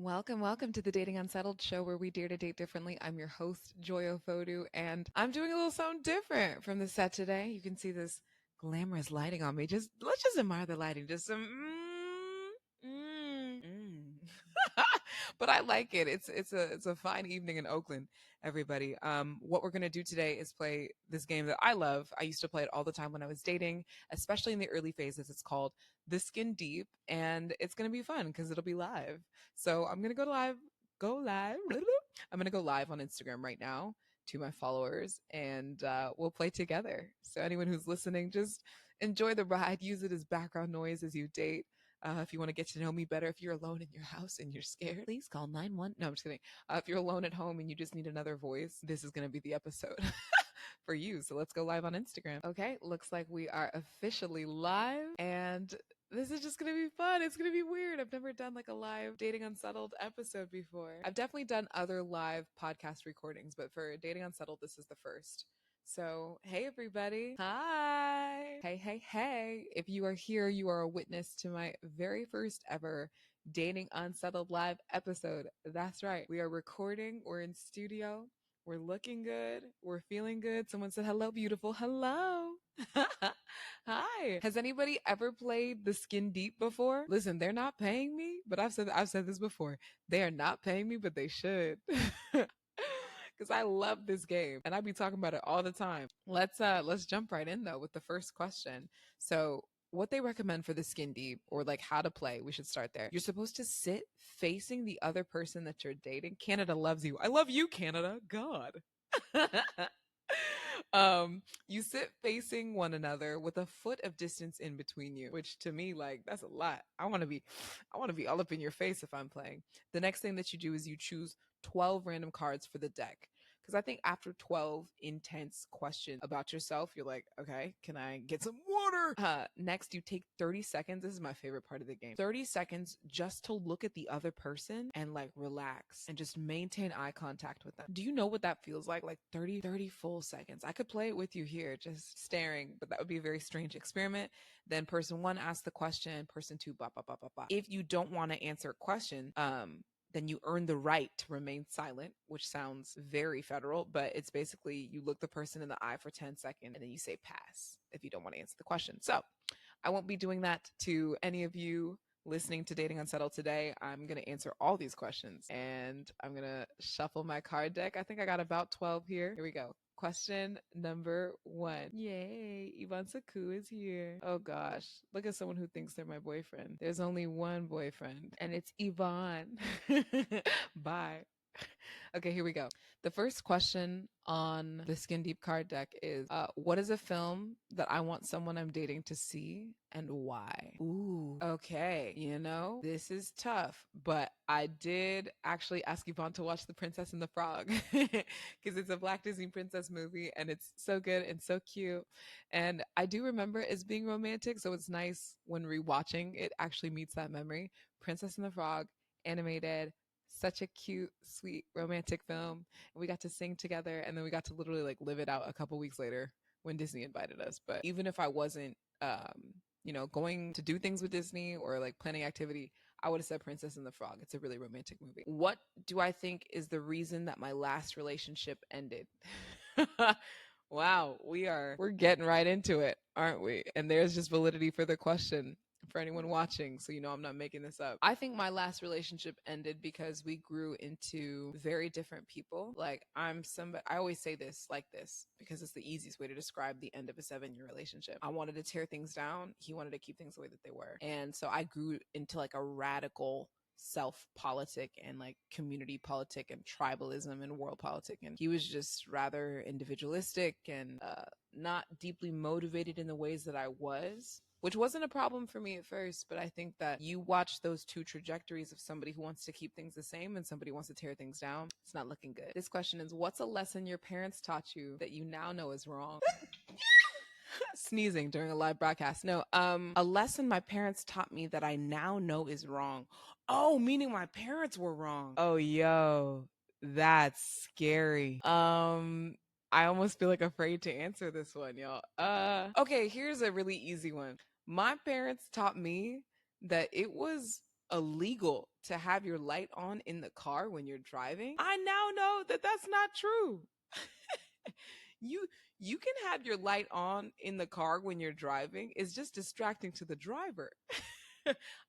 Welcome to the Dating Unsettled show where we dare to date differently. I'm your host, JoyOfodu, and I'm doing a little something different from the set today. You can see this glamorous lighting on me. Let's just admire the lighting. Just some but I like it. It's a fine evening in Oakland, everybody. What we're gonna do today is play this game that I love. I used to play it all the time when I was dating, especially in the early phases. It's called The Skin Deep, and it's gonna be fun because it'll be live. So I'm gonna go live. I'm gonna go live on Instagram right now to my followers, and we'll play together. So anyone who's listening, just enjoy the ride. Use it as background noise as you date. If you want to get to know me better, if you're alone in your house and you're scared, please call 911. No, I'm just kidding. If you're alone at home and you just need another voice, this is going to be the episode for you. So let's go live on Instagram. Okay, looks like we are officially live, and this is just gonna be fun. It's gonna be weird. I've never done like a live Dating Unsettled episode before. I've definitely done other live podcast recordings, but for Dating Unsettled, this is the first. So, hey everybody. Hi. Hey. If you are here, you are a witness to my very first ever Dating Unsettled live episode. That's right. We are recording, we're in studio, we're looking good, we're feeling good. Someone said hello, beautiful. Hello. Hi. Has anybody ever played the Skin Deep before? Listen, they're not paying me, but I've said this before. They are not paying me, but they should. Cuz I love this game and I be talking about it all the time. Let's jump right in though with the first question. So, what they recommend for the Skin Deep, or like how to play, we should start there. You're supposed to sit facing the other person that you're dating. Canada loves you. I love you, Canada. God. You sit facing one another with a foot of distance in between you, which to me, like, that's a lot. I want to be all up in your face if I'm playing. The next thing that you do is you choose 12 random cards for the deck. Because I think after 12 intense questions about yourself, you're like, okay, can I get some water? Next, you take 30 seconds. This is my favorite part of the game. 30 seconds just to look at the other person and like relax and just maintain eye contact with them. Do you know what that feels like? Like 30 full seconds. I could play it with you here, just staring, but that would be a very strange experiment. Then person one asks the question, person two, blah, blah, blah, blah, blah. If you don't want to answer a question, then you earn the right to remain silent, which sounds very federal, but it's basically you look the person in the eye for 10 seconds and then you say pass if you don't want to answer the question. So I won't be doing that to any of you listening to Dating Unsettled today. I'm going to answer all these questions and I'm going to shuffle my card deck. I think I got about 12 here. Here we go. Question number 1. Yay, Ivan Saku is here. Oh gosh, look at someone who thinks they're my boyfriend. There's only one boyfriend, and it's Ivan. Bye. Okay, here we go. The first question on the Skin Deep card deck is what is a film that I want someone I'm dating to see and why? Ooh, okay. This is tough, but I did actually ask Yvonne to watch The Princess and the Frog because it's a Black Disney princess movie and it's so good and so cute. And I do remember it as being romantic, so it's nice when rewatching it actually meets that memory. Princess and the Frog, animated, such a cute, sweet, romantic film. And we got to sing together, and then we got to literally like live it out a couple weeks later when Disney invited us. But even if I wasn't, going to do things with Disney or like planning activity, I would have said Princess and the Frog. It's a really romantic movie. What do I think is the reason that my last relationship ended? Wow, we're getting right into it, aren't we? And there's just validity for the question for anyone watching, so I'm not making this up. I think my last relationship ended because we grew into very different people. Like I always say this like this because it's the easiest way to describe the end of a 7-year relationship. I wanted to tear things down. He wanted to keep things the way that they were. And so I grew into like a radical self politic and like community politic and tribalism and world politic, and he was just rather individualistic and not deeply motivated in the ways that I was, which wasn't a problem for me at first. But I think that you watch those two trajectories of somebody who wants to keep things the same and somebody who wants to tear things down, it's not looking good. This question is, what's a lesson your parents taught you that you now know is wrong? Sneezing during a live broadcast. No, a lesson my parents taught me that I now know is wrong. Oh, meaning my parents were wrong. Oh, yo, that's scary. I almost feel like afraid to answer this one, y'all. Okay, here's a really easy one. My parents taught me that it was illegal to have your light on in the car when you're driving, I now know that that's not true. you you can have your light on in the car when you're driving. It's just distracting to the driver.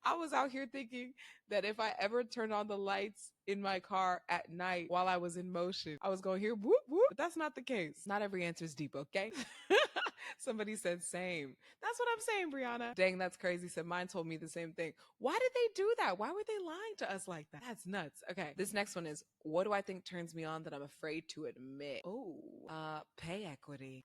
I was out here thinking that if I ever turned on the lights in my car at night while I was in motion, I was going to hear whoop whoop. But that's not the case. Not every answer is deep, okay? Somebody said same. That's what I'm saying, Brianna. Dang, that's crazy. Said mine told me the same thing. Why did they do that? Why were they lying to us like that? That's nuts. Okay, this next one is, what do I think turns me on that I'm afraid to admit? Oh, pay equity.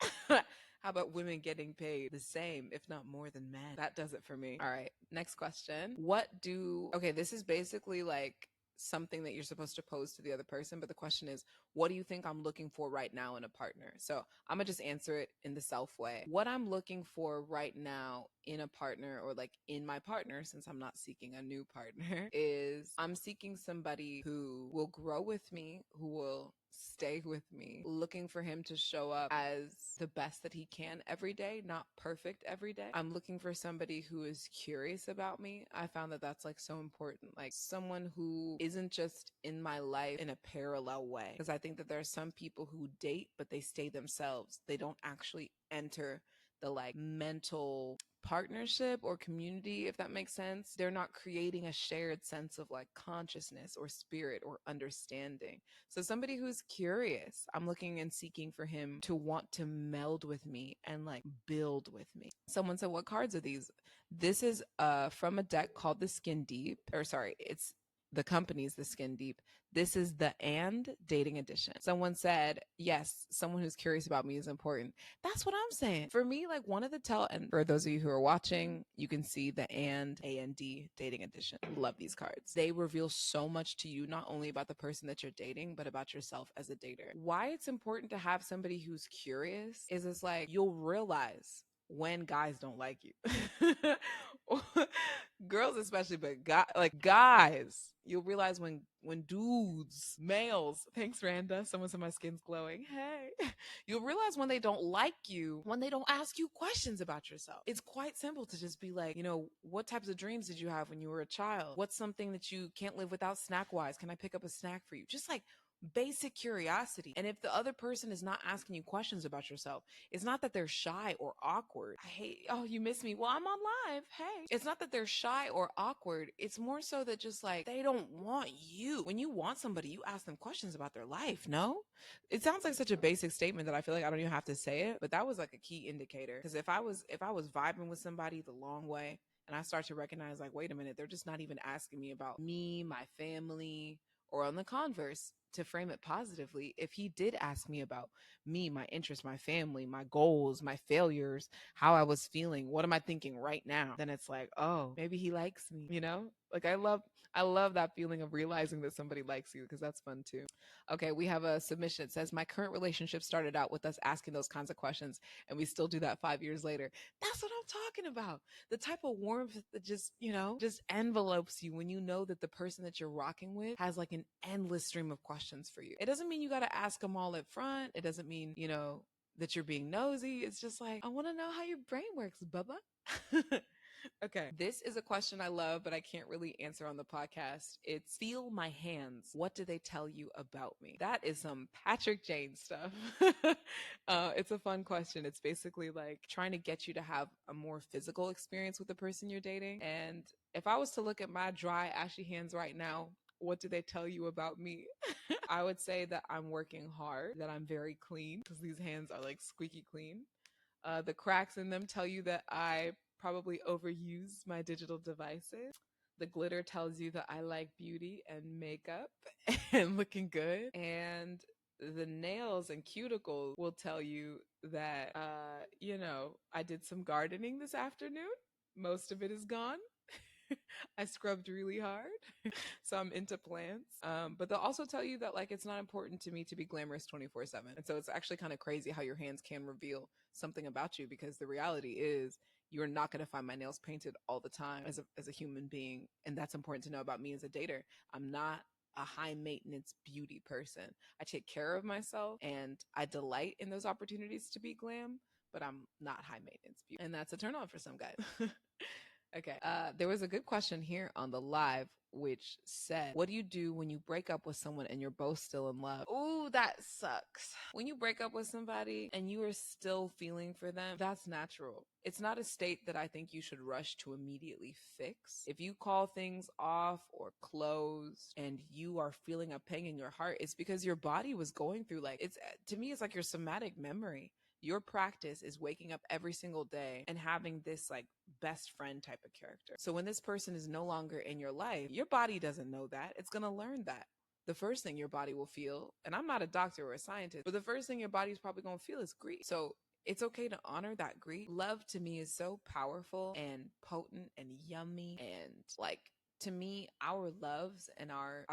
How about women getting paid the same, if not more than men? That does it for me. All right, next question. Okay, this is basically like something that you're supposed to pose to the other person, but the question is, what do you think I'm looking for right now in a partner? So I'm gonna just answer it in the self way. What I'm looking for right now in a partner, or like in my partner, since I'm not seeking a new partner, is I'm seeking somebody who will grow with me, who will stay with me, looking for him to show up as the best that he can every day, not perfect every day. I'm looking for somebody who is curious about me. I found that that's like so important, like someone who isn't just in my life in a parallel way, because I think that there are some people who date but they stay themselves. They don't actually enter the like mental partnership or community, if that makes sense. They're not creating a shared sense of like consciousness or spirit or understanding. So somebody who's curious, I'm looking and seeking for him to want to meld with me and like build with me. Someone said, what cards are these? This is from a deck called the Skin Deep, or sorry, it's the company's the Skin Deep. This is the And Dating Edition. Someone said, yes, someone who's curious about me is important. That's what I'm saying. For me, like one of the and for those of you who are watching, you can see the A&D Dating Edition. Love these cards. They reveal so much to you, not only about the person that you're dating, but about yourself as a dater. Why it's important to have somebody who's curious is it's like you'll realize when guys don't like you. Girls especially, but guys, you'll realize when dudes, males, thanks Randa, someone said my skin's glowing, hey. You'll realize when they don't like you, when they don't ask you questions about yourself. It's quite simple to just be like, what types of dreams did you have when you were a child? What's something that you can't live without snack wise? Can I pick up a snack for you? Just like basic curiosity. And if the other person is not asking you questions about yourself, it's not that they're shy or awkward. Oh, you miss me. Well, I'm on live. Hey. It's not that they're shy or awkward. It's more so that just like they don't want you. When you want somebody, you ask them questions about their life, no? It sounds like such a basic statement that I feel like I don't even have to say it, but that was like a key indicator. Because if I was vibing with somebody the long way, and I start to recognize like, wait a minute, they're just not even asking me about me, my family, or on the converse, to frame it positively, if he did ask me about me, my interests, my family, my goals, my failures, how I was feeling, what am I thinking right now, then it's like, oh, maybe he likes me, Like I love that feeling of realizing that somebody likes you, because that's fun too. Okay, we have a submission. It says, my current relationship started out with us asking those kinds of questions, and we still do that 5 years later. That's what I'm talking about. The type of warmth that just envelopes you when you know that the person that you're rocking with has like an endless stream of questions for you. It doesn't mean you got to ask them all up front. It doesn't mean, that you're being nosy. It's just like, I want to know how your brain works, Bubba. Okay. This is a question I love, but I can't really answer on the podcast. It's feel my hands. What do they tell you about me? That is some Patrick Jane stuff. It's a fun question. It's basically like trying to get you to have a more physical experience with the person you're dating. And if I was to look at my dry, ashy hands right now, what do they tell you about me? I would say that I'm working hard, that I'm very clean, because these hands are like squeaky clean. The cracks in them tell you that I probably overuse my digital devices. The glitter tells you that I like beauty and makeup and looking good. And the nails and cuticles will tell you that, I did some gardening this afternoon. Most of it is gone. I scrubbed really hard. So I'm into plants. But they'll also tell you that like it's not important to me to be glamorous 24/7. And so it's actually kind of crazy how your hands can reveal something about you, because the reality is you're not going to find my nails painted all the time as a human being. And that's important to know about me as a dater. I'm not a high maintenance beauty person. I take care of myself and I delight in those opportunities to be glam, but I'm not high maintenance beauty. And that's a turn on for some guys. Okay. There was a good question here on the live, which said, what do you do when you break up with someone and you're both still in love? Ooh, that sucks. When you break up with somebody and you are still feeling for them, that's natural. It's not a state that I think you should rush to immediately fix. If you call things off or close and you are feeling a pang in your heart, it's because your body was going through, like, it's, to me, it's like your somatic memory. Your practice is waking up every single day and having this like best friend type of character. So when this person is no longer in your life, your body doesn't know that. It's going to learn that. The first thing your body will feel, and I'm not a doctor or a scientist, but the first thing your body's probably going to feel is grief. So it's okay to honor that grief. Love to me is so powerful and potent and yummy. And like, to me, our loves and our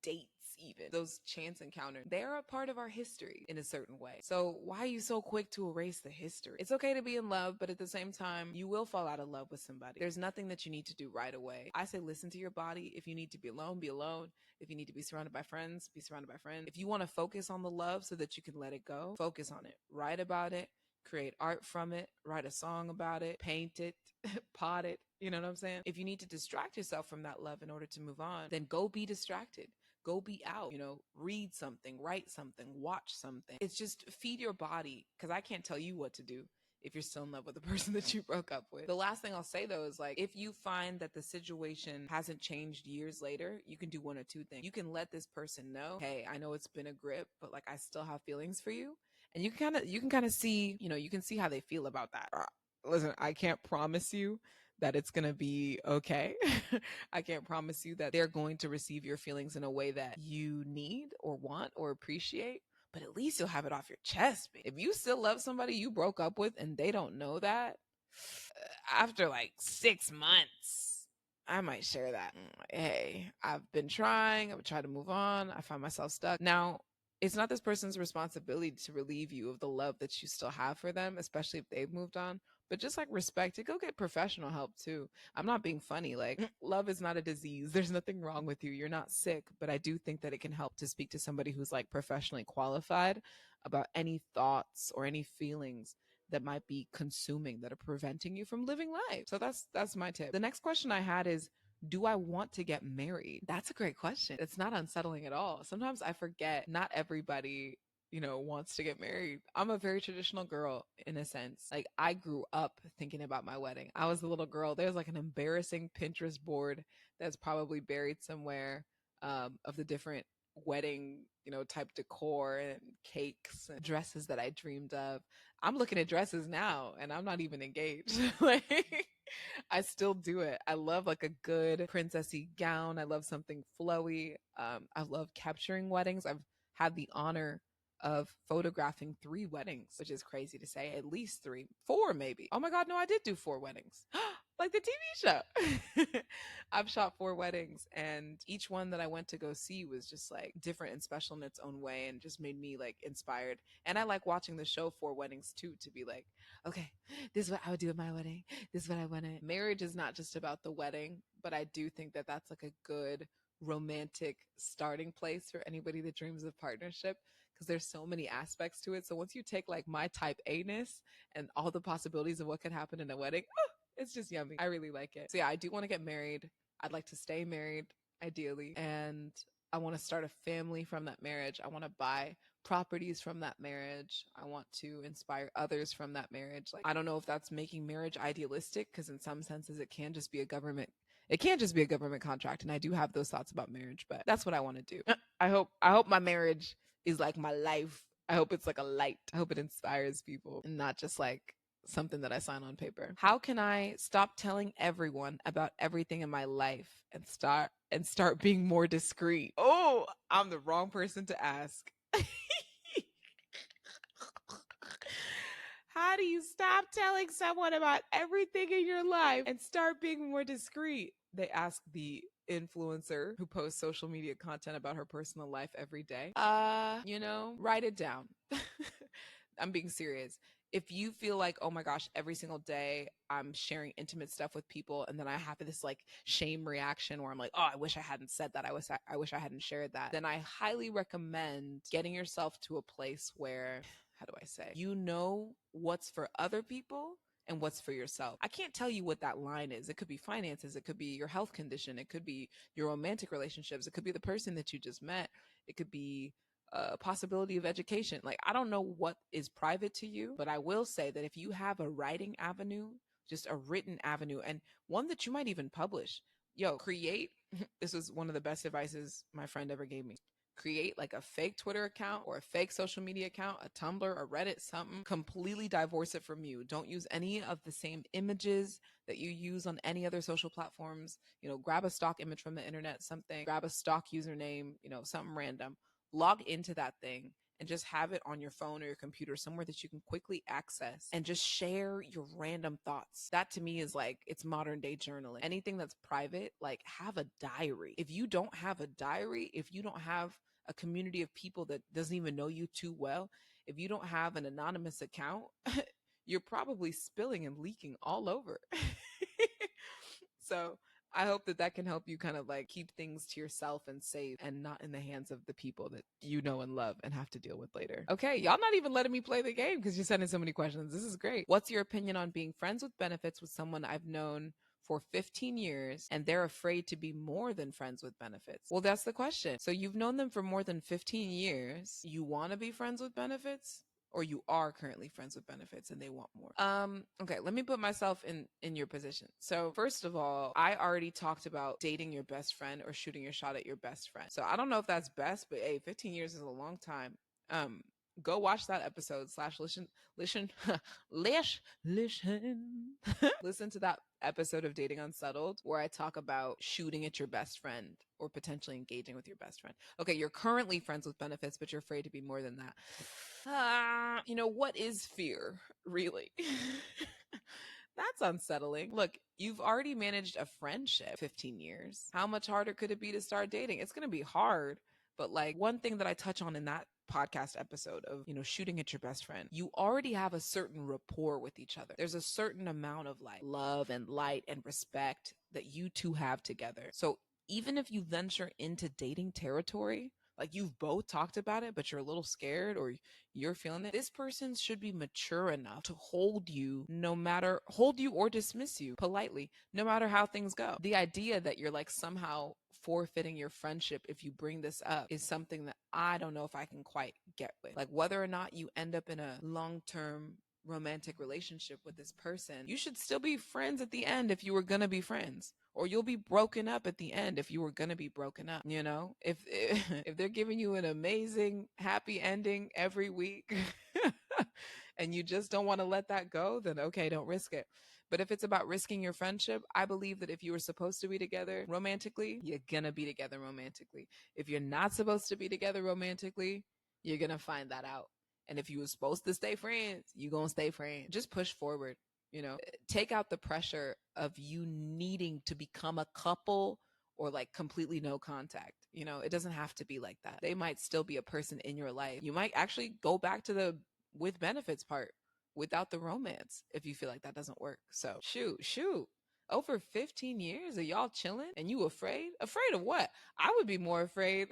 dates, even those chance encounters, they're a part of our history in a certain way. So why are you so quick to erase the history? It's okay to be in love, but at the same time, you will fall out of love with somebody. There's nothing that you need to do right away. I say listen to your body. If you need to be alone, be alone. If you need to be surrounded by friends, be surrounded by friends. If you want to focus on the love so that you can let it go, focus on it. Write about it. Create art from it, write a song about it, paint it, pot it. You know what I'm saying? If you need to distract yourself from that love in order to move on, then go be distracted. Go be out, read something, write something, watch something. It's just feed your body, because I can't tell you what to do if you're still in love with the person that you broke up with. The last thing I'll say though is, like, if you find that the situation hasn't changed years later, you can do one or two things. You can let this person know, hey, I know it's been a grip, but like I still have feelings for you. And you can kind of see, you can see how they feel about that. Listen, I can't promise you that it's going to be okay. I can't promise you that they're going to receive your feelings in a way that you need or want or appreciate, but at least you'll have it off your chest. If you still love somebody you broke up with and they don't know that, after like 6 months, I might share that. Hey, I've been trying to move on. I find myself stuck. Now, it's not this person's responsibility to relieve you of the love that you still have for them, especially if they've moved on. But just like respect it, go get professional help too. I'm not being funny. Like, love is not a disease. There's nothing wrong with you. You're not sick. But I do think that it can help to speak to somebody who's like professionally qualified about any thoughts or any feelings that might be consuming, that are preventing you from living life. So that's my tip. The next question I had is, do I want to get married? That's a great question. It's not unsettling at all. Sometimes I forget not everybody, wants to get married. I'm a very traditional girl in a sense. Like, I grew up thinking about my wedding. I was a little girl. There's like an embarrassing Pinterest board that's probably buried somewhere, of the different wedding, type decor and cakes and dresses that I dreamed of. I'm looking at dresses now and I'm not even engaged. Like, I still do it. I love like a good princessy gown. I love something flowy. I love capturing weddings. I've had the honor of photographing 3 weddings, which is crazy to say. At least 3, 4 maybe. Oh my God, no, I did do 4 weddings. Like the TV show. I've shot 4 weddings, and each one that I went to go see was just like different and special in its own way, and just made me like inspired. And I like watching the show 4 weddings too, to be like, okay, this is what I would do at my wedding. This is what I wanted. Marriage is not just about the wedding, but I do think that that's like a good romantic starting place for anybody that dreams of partnership, because there's so many aspects to it. So once you take like my type A-ness and all the possibilities of what could happen in a wedding, it's just yummy. I really like it. So yeah, I do want to get married. I'd like to stay married, ideally. And I want to start a family from that marriage. I want to buy properties from that marriage. I want to inspire others from that marriage. Like, I don't know if that's making marriage idealistic, because in some senses it can just be a government. It can't just be a government contract. And I do have those thoughts about marriage, but that's what I want to do. I hope my marriage is like my life. I hope it's like a light. I hope it inspires people and not just like something that I sign on paper. How can I stop telling everyone about everything in my life and start being more discreet? Oh, I'm the wrong person to ask. How do you stop telling someone about everything in your life and start being more discreet? They ask the influencer who posts social media content about her personal life every day. Write it down. I'm being serious. If you feel like, oh my gosh, every single day I'm sharing intimate stuff with people, and then I have this like shame reaction where I'm like, oh, I wish I hadn't said that. I wish I hadn't shared that. Then I highly recommend getting yourself to a place where, how do I say, you know what's for other people and what's for yourself. I can't tell you what that line is. It could be finances, it could be your health condition, it could be your romantic relationships, it could be the person that you just met, it could be a possibility of education. Like, I don't know what is private to you, but I will say that if you have a writing avenue, just a written avenue, and one that you might even publish, yo, create. This was one of the best advices my friend ever gave me. Create like a fake Twitter account or a fake social media account, a Tumblr, a Reddit, something. Completely divorce it from you. Don't use any of the same images that you use on any other social platforms. Grab a stock image from the internet, something, grab a stock username, something random. Log into that thing and just have it on your phone or your computer somewhere that you can quickly access and just share your random thoughts. That to me is like, it's modern day journaling. Anything that's private, like, have a diary. If you don't have a diary, if you don't have a community of people that doesn't even know you too well, if you don't have an anonymous account, you're probably spilling and leaking all over. So I hope that that can help you kind of like keep things to yourself and safe and not in the hands of the people that you know and love and have to deal with later. Okay, y'all not even letting me play the game because you're sending so many questions. This is great. What's your opinion on being friends with benefits with someone I've known for 15 years and they're afraid to be more than friends with benefits? Well, that's the question. So you've known them for more than 15 years. You want to be friends with benefits? Or you are currently friends with benefits and they want more. Okay, let me put myself in your position. So first of all, I already talked about dating your best friend or shooting your shot at your best friend. So I don't know if that's best, but hey, 15 years is a long time. Go watch that episode / listen listen listen to that episode of Dating Unsettled where I talk about shooting at your best friend or potentially engaging with your best friend. Okay, you're currently friends with benefits, but you're afraid to be more than that. What is fear, really? That's unsettling. Look, you've already managed a friendship 15 years. How much harder could it be to start dating? It's going to be hard. But like one thing that I touch on in that podcast episode of, shooting at your best friend, you already have a certain rapport with each other. There's a certain amount of like love and light and respect that you two have together. So even if you venture into dating territory, like you've both talked about it, but you're a little scared or you're feeling it, this person should be mature enough to hold you or dismiss you politely, no matter how things go. The idea that you're like somehow forfeiting your friendship if you bring this up is something that I don't know if I can quite get with. Like whether or not you end up in a long-term romantic relationship with this person, you should still be friends at the end if you were gonna be friends, or you'll be broken up at the end if you were gonna be broken up. If if they're giving you an amazing happy ending every week and you just don't want to let that go, then okay, don't risk it. But if it's about risking your friendship, I believe that if you were supposed to be together romantically, you're gonna be together romantically. If you're not supposed to be together romantically, you're gonna find that out. And if you were supposed to stay friends, you're gonna stay friends. Just push forward. Take out the pressure of you needing to become a couple or like completely no contact. It doesn't have to be like that. They might still be a person in your life. You might actually go back to the with benefits part without the romance if you feel like that doesn't work. So shoot. Over 15 years of y'all chilling and you afraid? Afraid of what? I would be more afraid.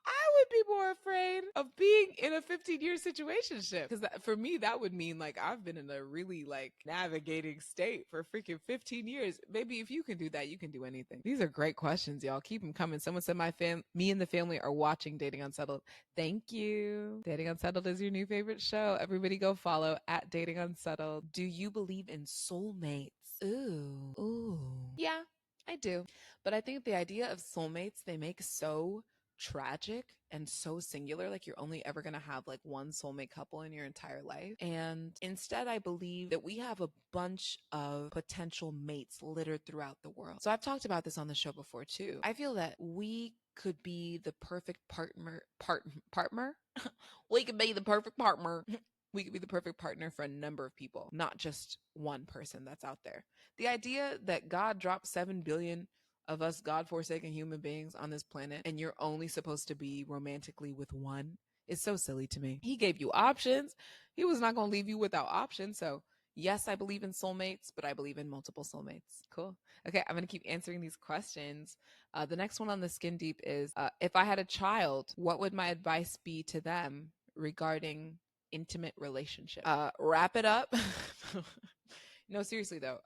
I would be more afraid of being in a 15-year situationship because for me that would mean like I've been in a really like navigating state for freaking 15 years. Maybe if you can do that, you can do anything. These are great questions, y'all. Keep them coming. Someone said me and the family are watching Dating Unsettled. Thank you. Dating Unsettled is your new favorite show. Everybody go follow at Dating Unsettled. Do you believe in soulmates? Ooh. Yeah, I do. But I think the idea of soulmates they make so tragic and so singular, like you're only ever going to have like one soulmate couple in your entire life. And instead I believe that we have a bunch of potential mates littered throughout the world. So I've talked about this on the show before too. I feel that we could be the perfect partner. We could be the perfect partner. We could be the perfect partner for a number of people, not just one person that's out there. The idea that God dropped 7 billion of us God-forsaken human beings on this planet and you're only supposed to be romantically with one is so silly to me. He gave you options. He was not going to leave you without options. So yes, I believe in soulmates, but I believe in multiple soulmates. Cool. Okay, I'm going to keep answering these questions. The next one on the Skin Deep is, if I had a child, what would my advice be to them regarding intimate relationship. Wrap it up. No, seriously though.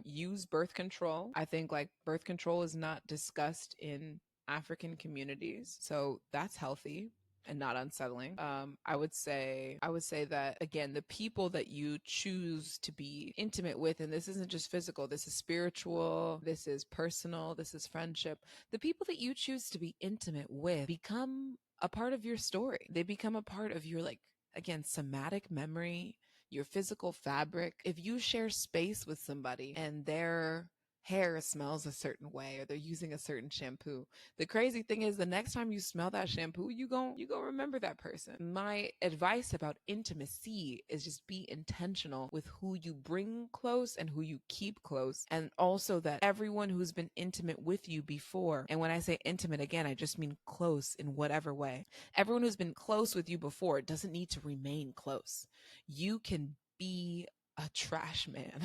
Use birth control. I think like birth control is not discussed in African communities, so that's healthy and not unsettling. I would say that again, the people that you choose to be intimate with, and this isn't just physical, this is spiritual, this is personal, this is friendship. The people that you choose to be intimate with become a part of your story. They become a part of your, like, again, somatic memory, your physical fabric. If you share space with somebody and their hair smells a certain way or they're using a certain shampoo, the crazy thing is the next time you smell that shampoo, you go remember that person. My advice about intimacy is just be intentional with who you bring close and who you keep close, and also that everyone who's been intimate with you before, and when I say intimate, again, I just mean close in whatever way, everyone who's been close with you before doesn't need to remain close. You can be a trash man.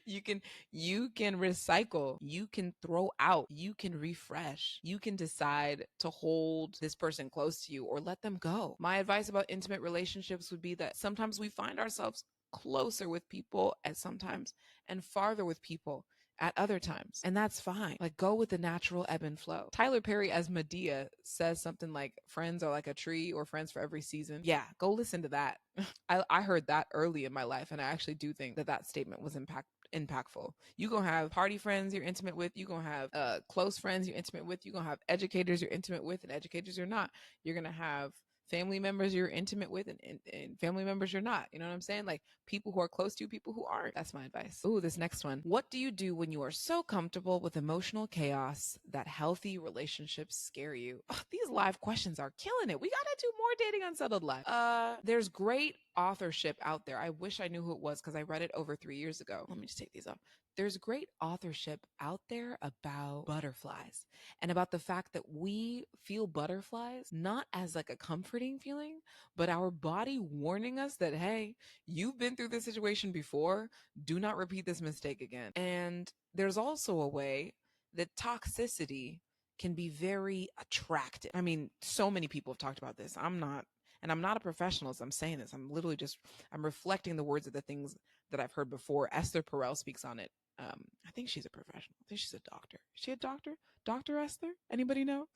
You can recycle, you can throw out, you can refresh, you can decide to hold this person close to you or let them go. My advice about intimate relationships would be that sometimes we find ourselves closer with people at sometimes and farther with people at other times. And that's fine. Like, go with the natural ebb and flow. Tyler Perry as Medea says something like, friends are like a tree or friends for every season. Yeah, go listen to that. I heard that early in my life, and I actually do think that that statement was impactful. You gonna have party friends you're intimate with, you gonna have close friends you're intimate with, you gonna have educators you're intimate with and educators you're not. You're gonna have family members you're intimate with and family members you're not. You know what I'm saying? Like, people who are close to you, people who aren't. That's my advice. Ooh, this next one. What do you do when you are so comfortable with emotional chaos that healthy relationships scare you? Ugh, these live questions are killing it. We gotta do more Dating Unsettled live. There's great authorship out there. I wish I knew who it was because I read it over 3 years ago. Let me just take these off. There's great authorship out there about butterflies and about the fact that we feel butterflies not as like a comforting feeling, but our body warning us that, hey, you've been through this situation before. Do not repeat this mistake again. And there's also a way that toxicity can be very attractive. I mean, so many people have talked about this. I'm not a professional as I'm saying this. I'm reflecting the words of the things that I've heard before. Esther Perel speaks on it. I think she's a professional. I think she's a doctor. Is she a doctor? Dr. Esther? Anybody know?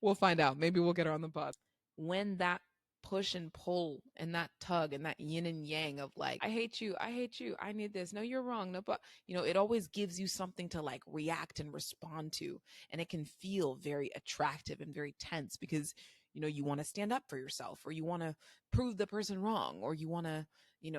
We'll find out. Maybe we'll get her on the pod. When that push and pull and that tug and that yin and yang of like, I hate you, I need this, no, you're wrong, no, but it always gives you something to like react and respond to, and it can feel very attractive and very tense because you want to stand up for yourself, or you want to prove the person wrong, or you want to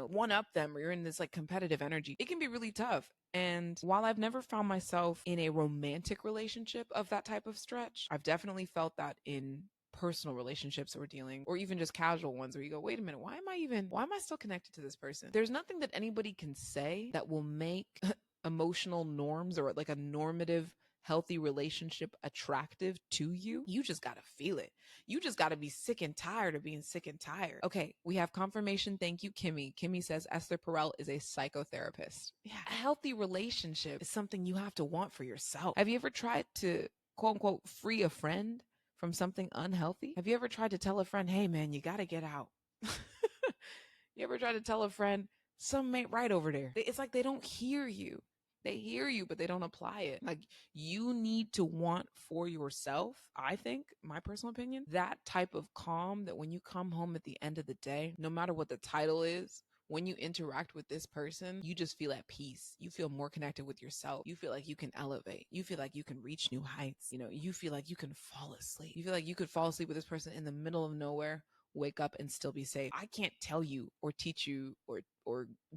one up them, or you're in this like competitive energy. It can be really tough. And while I've never found myself in a romantic relationship of that type of stretch, I've definitely felt that in personal relationships or dealing, or even just casual ones where you go, wait a minute, why am I still connected to this person? There's nothing that anybody can say that will make emotional norms or like a normative healthy relationship attractive to you. You just gotta feel it. You just gotta be sick and tired of being sick and tired. Okay, we have confirmation. Thank you, Kimmy. Kimmy says Esther Perel is a psychotherapist. Yeah, a healthy relationship is something you have to want for yourself. Have you ever tried to quote unquote free a friend from something unhealthy? Have you ever tried to tell a friend, hey man, you gotta get out? You ever tried to tell a friend, something ain't right over there? It's like they don't hear you. They hear you, but they don't apply it. Like, you need to want for yourself, I think, my personal opinion, that type of calm that when you come home at the end of the day, no matter what the title is, when you interact with this person, you just feel at peace. You feel more connected with yourself. You feel like you can elevate. You feel like you can reach new heights. You feel like you can fall asleep. You feel like you could fall asleep with this person in the middle of nowhere, wake up and still be safe. I can't tell you or teach you or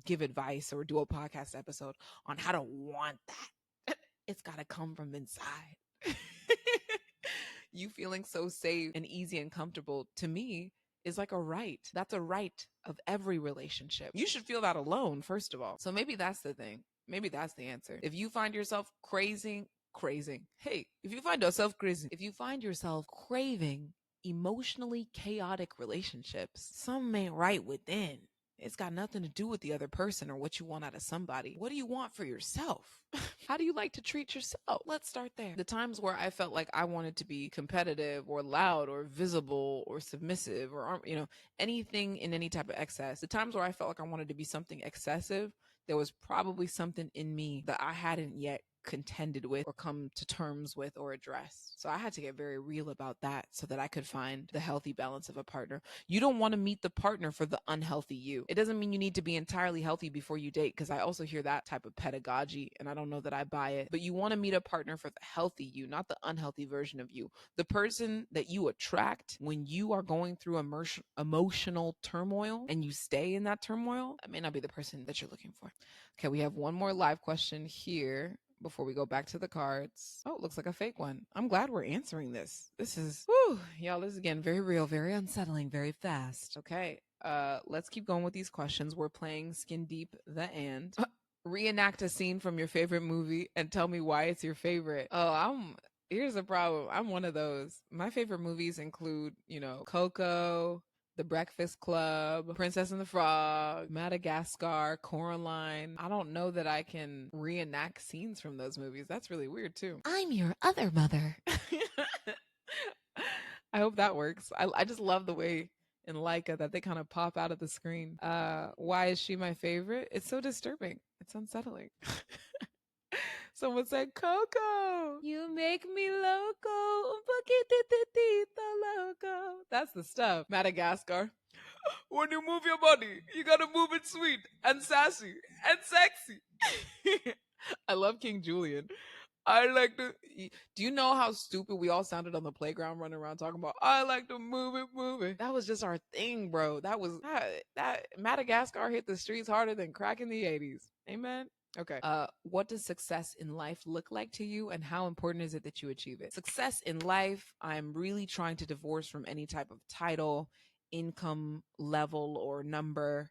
give advice or do a podcast episode on how to want that. It's got to come from inside. You feeling so safe and easy and comfortable, to me, is like a right. That's a right of every relationship. You should feel that alone, first of all. So maybe that's the thing. Maybe that's the answer. If you find yourself craving, if you find yourself craving emotionally chaotic relationships, something ain't right within. it's got nothing to do with the other person or what you want out of somebody. What do you want for yourself? How do you like to treat yourself? Let's start there. The times where I felt like I wanted to be competitive or loud or visible or submissive or, anything in any type of excess, the times where I felt like I wanted to be something excessive, there was probably something in me that I hadn't yet contended with or come to terms with or address. So I had to get very real about that so that I could find the healthy balance of a partner. You don't want to meet the partner for the unhealthy you. It doesn't mean you need to be entirely healthy before you date, because I also hear that type of pedagogy and I don't know that I buy it. But you want to meet a partner for the healthy you, not the unhealthy version of you. The person that you attract when you are going through emotional turmoil and you stay in that turmoil, that may not be the person that you're looking for. Okay, we have one more live question here before we go back to the cards. Oh, it looks like a fake one. I'm glad we're answering this. This is, y'all, this is again very real, very unsettling, very fast. Okay, let's keep going with these questions. We're playing Skin Deep the And. Reenact a scene from your favorite movie and tell me why it's your favorite. Here's the problem. I'm one of those. My favorite movies include, Coco, The Breakfast Club, Princess and the Frog, Madagascar, Coraline. I don't know that I can reenact scenes from those movies. That's really weird too. I'm your other mother. I hope that works. I just love the way in Leica that they kind of pop out of the screen. Why is she my favorite? It's so disturbing. It's unsettling. Someone said, Coco, you make me loco, un poquitito loco. That's the stuff. Madagascar. When you move your body, you gotta move it sweet and sassy and sexy. I love King Julian. I like to. Do you know how stupid we all sounded on the playground running around talking about, I like to move it, move it. That was just our thing, bro. That Madagascar hit the streets harder than crack in the 80s. Amen. Okay. What does success in life look like to you, and how important is it that you achieve it? Success in life, I'm really trying to divorce from any type of title, income level, or number.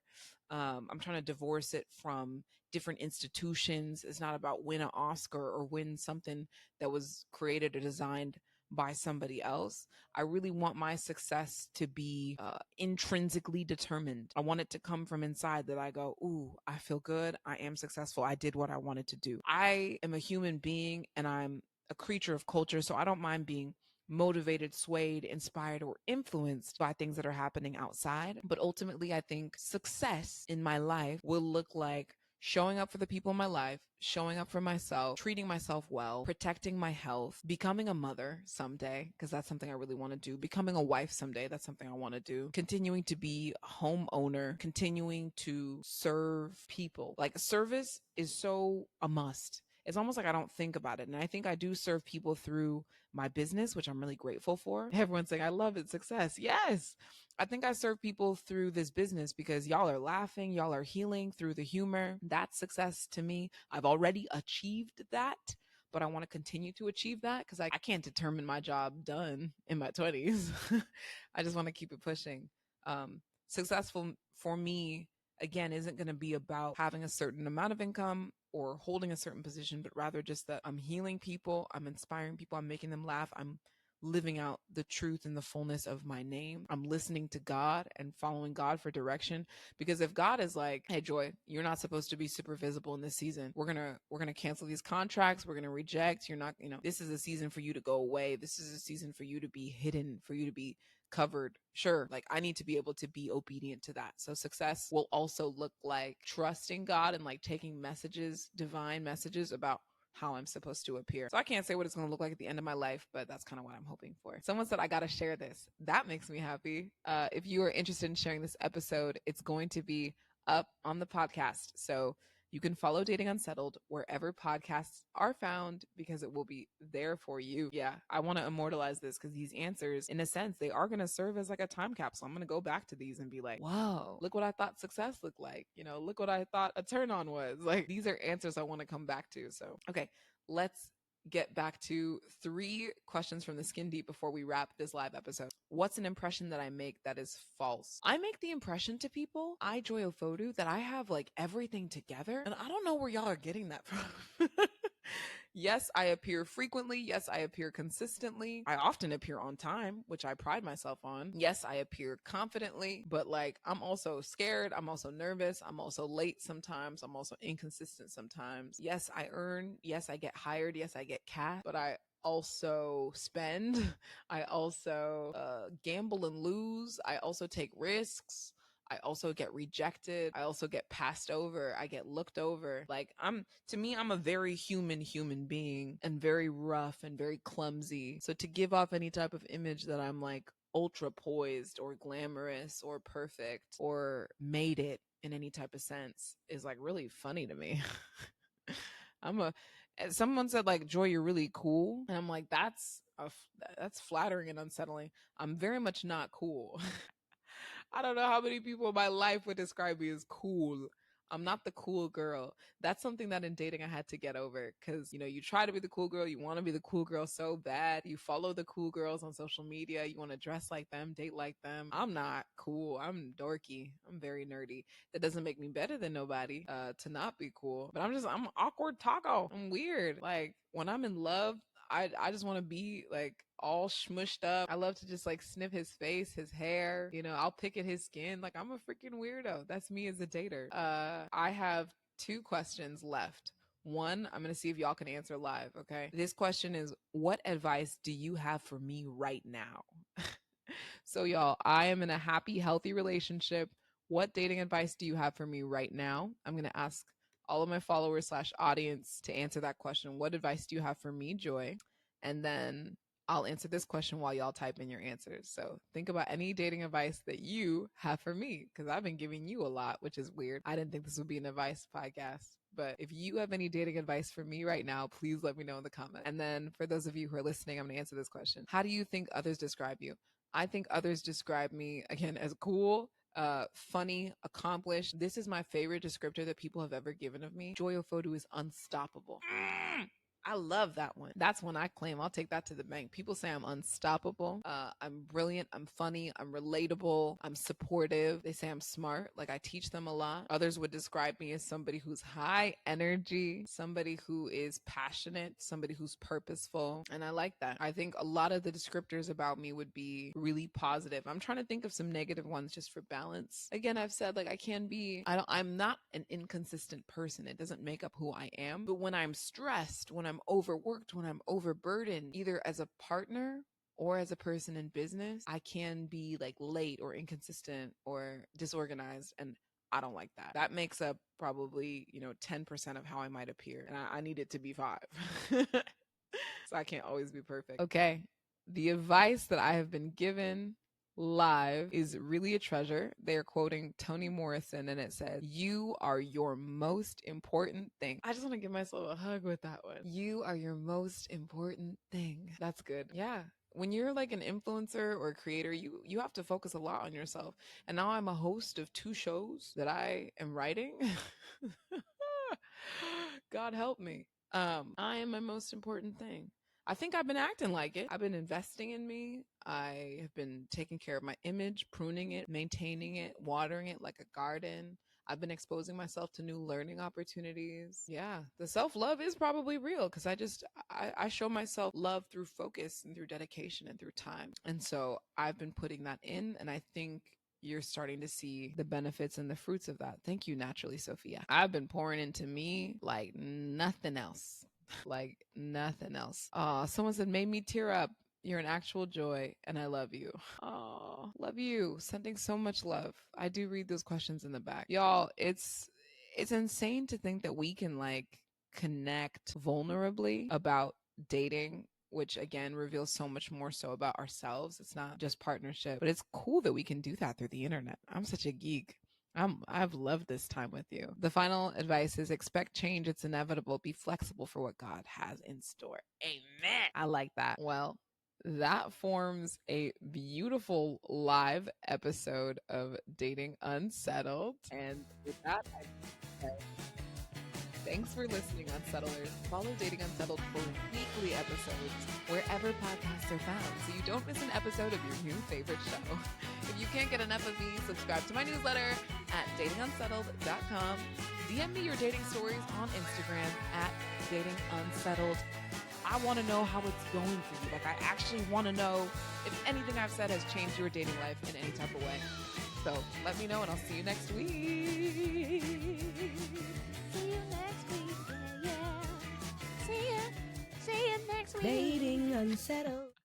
I'm trying to divorce it from different institutions. It's not about win an Oscar or win something that was created or designed by somebody else. I really want my success to be intrinsically determined. I want it to come from inside, that I go, ooh, I feel good. I am successful. I did what I wanted to do. I am a human being and I'm a creature of culture, so I don't mind being motivated, swayed, inspired, or influenced by things that are happening outside. But ultimately, I think success in my life will look like showing up for the people in my life, showing up for myself, treating myself well, protecting my health, becoming a mother someday, because that's something I really want to do, becoming a wife someday, that's something I want to do, continuing to be a homeowner, continuing to serve people. Like, service is so a must. It's almost like I don't think about it. And I think I do serve people through my business, which I'm really grateful for. Everyone's saying, I love it, success. Yes. I think I serve people through this business because y'all are laughing, y'all are healing through the humor. That's success to me. I've already achieved that, but I want to continue to achieve that because I can't determine my job done in my 20s. I just want to keep it pushing. Successful for me, again, isn't going to be about having a certain amount of income or holding a certain position, but rather just that I'm healing people, I'm inspiring people, I'm making them laugh, I'm living out the truth and the fullness of my name. I'm listening to God and following God for direction. Because if God is like, hey, Joy, you're not supposed to be super visible in this season. We're gonna cancel these contracts. We're gonna reject. You're not, this is a season for you to go away. This is a season for you to be hidden, for you to be covered. Sure, like I need to be able to be obedient to that. So success will also look like trusting God and like taking messages, divine messages about how I'm supposed to appear. So I can't say what it's going to look like at the end of my life, but that's kind of what I'm hoping for. Someone said I got to share this. That makes me happy. If you are interested in sharing this episode, it's going to be up on the podcast. So you can follow Dating Unsettled wherever podcasts are found because it will be there for you. Yeah, I want to immortalize this because these answers, in a sense, they are going to serve as like a time capsule. I'm going to go back to these and be like, whoa, look what I thought success looked like. Look what I thought a turn on was. Like, these are answers I want to come back to. So, okay, let's get back to 3 questions from the Skin Deep before we wrap this live episode. What's an impression that I make that is false? I make the impression to people, JoyOfodu, that I have like everything together, and I don't know where y'all are getting that from. Yes, I appear frequently. Yes, I appear consistently. I often appear on time, which I pride myself on. Yes, I appear confidently, but like I'm also scared. I'm also nervous. I'm also late sometimes. I'm also inconsistent sometimes. Yes, I earn. Yes, I get hired. Yes, I get cash, but I also spend. I also gamble and lose. I also take risks. I also get rejected. I also get passed over. I get looked over. Like to me, I'm a very human being and very rough and very clumsy. So to give off any type of image that I'm like ultra poised or glamorous or perfect or made it in any type of sense is like really funny to me. I'm a someone said like, Joy, you're really cool, and I'm like, that's flattering and unsettling. I'm very much not cool. I don't know how many people in my life would describe me as cool. I'm not the cool girl. That's something that in dating I had to get over because, you try to be the cool girl. You want to be the cool girl so bad. You follow the cool girls on social media. You want to dress like them, date like them. I'm not cool. I'm dorky. I'm very nerdy. That doesn't make me better than nobody to not be cool. But I'm an awkward taco. I'm weird. Like when I'm in love, I just want to be like all smushed up. I love to just like sniff his face, his hair. I'll pick at his skin. Like I'm a freaking weirdo. That's me as a dater. I have two questions left. One, I'm going to see if y'all can answer live, okay? This question is, what advice do you have for me right now? So y'all, I am in a happy, healthy relationship. What dating advice do you have for me right now? I'm going to ask all of my followers / audience to answer that question. What advice do you have for me, Joy? And then I'll answer this question while y'all type in your answers. So think about any dating advice that you have for me, because I've been giving you a lot, which is weird. I didn't think this would be an advice podcast. But if you have any dating advice for me right now, please let me know in the comments. And then for those of you who are listening, I'm going to answer this question. How do you think others describe you? I think others describe me, again, as cool, funny, accomplished. This is my favorite descriptor that people have ever given of me. JoyOfodu is unstoppable. I love that one. That's one I claim. I'll take that to the bank. People say I'm unstoppable. I'm brilliant. I'm funny. I'm relatable. I'm supportive. They say I'm smart. Like I teach them a lot. Others would describe me as somebody who's high energy, somebody who is passionate, somebody who's purposeful. And I like that. I think a lot of the descriptors about me would be really positive. I'm trying to think of some negative ones just for balance. Again, I've said like I'm not an inconsistent person. It doesn't make up who I am. But when I'm stressed, when I'm overworked, when I'm overburdened, either as a partner or as a person in business, I can be like late or inconsistent or disorganized. And I don't like that. That makes up probably, 10% of how I might appear. And I need it to be 5. So I can't always be perfect. Okay. The advice that I have been given live is really a treasure. They're quoting Toni Morrison and it says, "You are your most important thing." I just want to give myself a hug with that one. You are your most important thing. That's good. Yeah. When you're like an influencer or a creator, you have to focus a lot on yourself. And now I'm a host of 2 shows that I am writing. God help me. I am my most important thing. I think I've been acting like it. I've been investing in me. I have been taking care of my image, pruning it, maintaining it, watering it like a garden. I've been exposing myself to new learning opportunities. Yeah, the self-love is probably real because I show myself love through focus and through dedication and through time. And so I've been putting that in, and I think you're starting to see the benefits and the fruits of that. Thank you, Naturally Sophia. I've been pouring into me like nothing else. Like nothing else. Someone said, made me tear up. You're an actual joy, and I love you. Oh, love you. Sending so much love. I do read those questions in the back. Y'all, it's insane to think that we can like connect vulnerably about dating, which again reveals so much more so about ourselves. It's not just partnership, but it's cool that we can do that through the internet. I'm such a geek. I've loved this time with you. The final advice is expect change. It's inevitable. Be flexible for what God has in store. Amen. I like that. Well, that forms a beautiful live episode of Dating Unsettled. And with that, thanks for listening, Unsettlers. Follow Dating Unsettled for weekly episodes wherever podcasts are found so you don't miss an episode of your new favorite show. If you can't get enough of me, subscribe to my newsletter at datingunsettled.com. DM me your dating stories on Instagram at Dating Unsettled. I want to know how it's going for you. Like, I actually want to know if anything I've said has changed your dating life in any type of way. So let me know, and I'll see you next week. See you next week. Yeah, yeah. See you next week. Dating Unsettled.